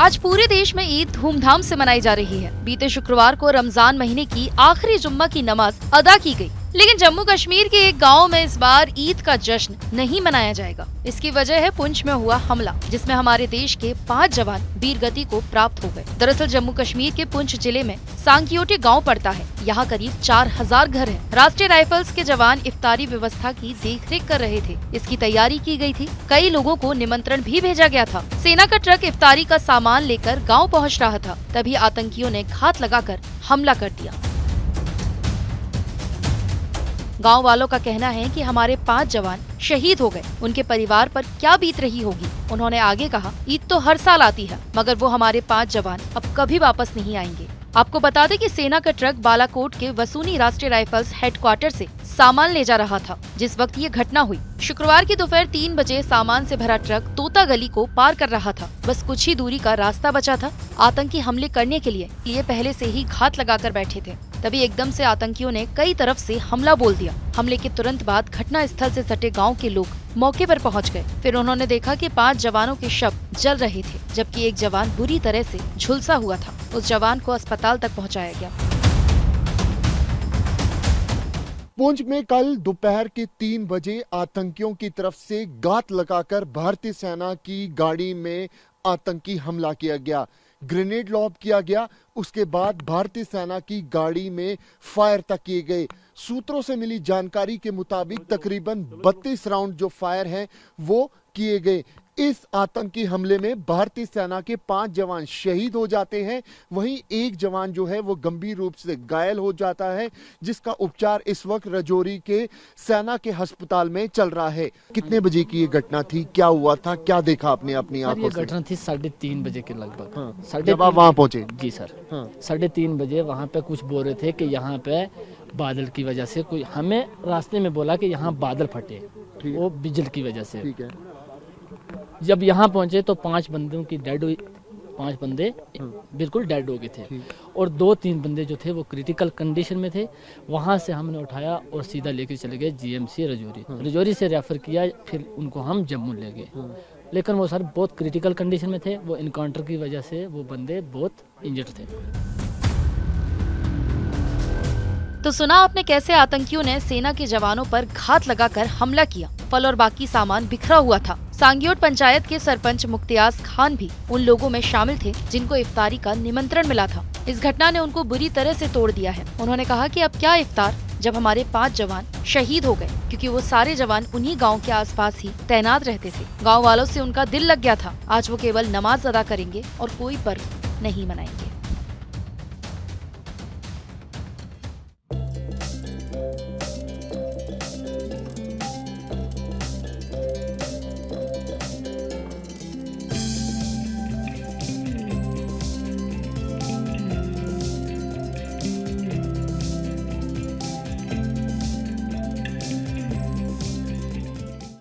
आज पूरे देश में ईद धूमधाम से मनाई जा रही है। बीते शुक्रवार को रमजान महीने की आखिरी जुम्मा की नमाज अदा की गई, लेकिन जम्मू कश्मीर के एक गांव में इस बार ईद का जश्न नहीं मनाया जाएगा। इसकी वजह है पुंछ में हुआ हमला, जिसमें हमारे देश के 5 जवान वीरगति को प्राप्त हो गए। दरअसल जम्मू कश्मीर के पुंछ जिले में सांकियोटे गांव पड़ता है। यहाँ करीब 4000 घर हैं। राष्ट्रीय राइफल्स के जवान इफ्तारी व्यवस्था की देखरेख कर रहे थे। इसकी तैयारी की गई थी। कई लोगों को निमंत्रण भी भेजा गया था। सेना का ट्रक इफ्तारी का सामान लेकर गाँव पहुँच रहा था, तभी आतंकियों ने घात लगाकर हमला कर दिया। गांव वालों का कहना है कि हमारे 5 जवान शहीद हो गए। उनके परिवार पर क्या बीत रही होगी। उन्होंने आगे कहा, ईद तो हर साल आती है, मगर वो हमारे 5 जवान अब कभी वापस नहीं आएंगे। आपको बता दें कि सेना का ट्रक बालाकोट के वसूनी राष्ट्रीय राइफल्स हेडक्वार्टर से सामान ले जा रहा था जिस वक्त ये घटना हुई। शुक्रवार की दोपहर 3 बजे सामान से भरा ट्रक तोता गली को पार कर रहा था। बस कुछ ही दूरी का रास्ता बचा था। आतंकी हमले करने के लिए पहले से ही घात लगाकर बैठे थे। तभी एकदम से आतंकियों ने कई तरफ से हमला बोल दिया। हमले के तुरंत बाद घटना स्थल से सटे गांव के लोग मौके पर पहुंच गए। फिर उन्होंने देखा कि 5 जवानों के शव जल रहे थे, जबकि एक जवान बुरी तरह से झुलसा हुआ था। उस जवान को अस्पताल तक पहुंचाया गया। पुंछ में कल दोपहर के 3 बजे आतंकियों की तरफ से घात लगाकर भारतीय सेना की गाड़ी में आतंकी हमला किया गया। ग्रेनेड लॉब किया गया। उसके बाद भारतीय सेना की गाड़ी में फायर तक किए गए। सूत्रों से मिली जानकारी के मुताबिक तकरीबन 32 राउंड जो फायर हैं वो किए गए। इस आतंकी हमले में भारतीय सेना के 5 जवान शहीद हो जाते हैं। वहीं एक जवान जो है वो गंभीर रूप से घायल हो जाता है, जिसका उपचार इस वक्त राजौरी के सेना के अस्पताल में चल रहा है। कितने बजे की ये घटना थी, क्या हुआ था, क्या देखा आपने अपनी आंखों से? घटना थी 3:30 बजे के लगभग। हाँ, जब आप वहाँ पहुंचे? जी सर। हाँ। 3:30 बजे वहाँ पे कुछ बोल रहे थे कि यहाँ पे बादल की वजह से कोई, हमें रास्ते में बोला कि यहाँ बादल फटे, वो बिजली की वजह से। ठीक है। जब यहाँ पहुंचे तो 5 बंदों की डेड हुई। 5 बंदे बिल्कुल डेड हो गए थे और 2-3 बंदे जो थे वो क्रिटिकल कंडीशन में थे। वहाँ से हमने उठाया और सीधा लेके चले गए जीएमसी राजौरी। राजौरी से रेफर किया, फिर उनको हम जम्मू ले गए। लेकिन वो सर बहुत क्रिटिकल कंडीशन में थे। वो इनकाउंटर की वजह से वो बंदे बहुत इंजर्ड थे। तो सुना आपने कैसे आतंकियों ने सेना के जवानों पर घात लगाकर हमला किया। फल और बाकी सामान बिखरा हुआ था। सांगियोट पंचायत के सरपंच मुख्तियार खान भी उन लोगों में शामिल थे जिनको इफ्तारी का निमंत्रण मिला था। इस घटना ने उनको बुरी तरह से तोड़ दिया है। उन्होंने कहा कि अब क्या इफ्तार, जब हमारे 5 जवान शहीद हो गए, क्योंकि वो सारे जवान उन्हीं गांव के आसपास ही तैनात रहते थे। गांव वालों से उनका दिल लग गया था। आज वो केवल नमाज अदा करेंगे और कोई पर्व नहीं मनाएंगे।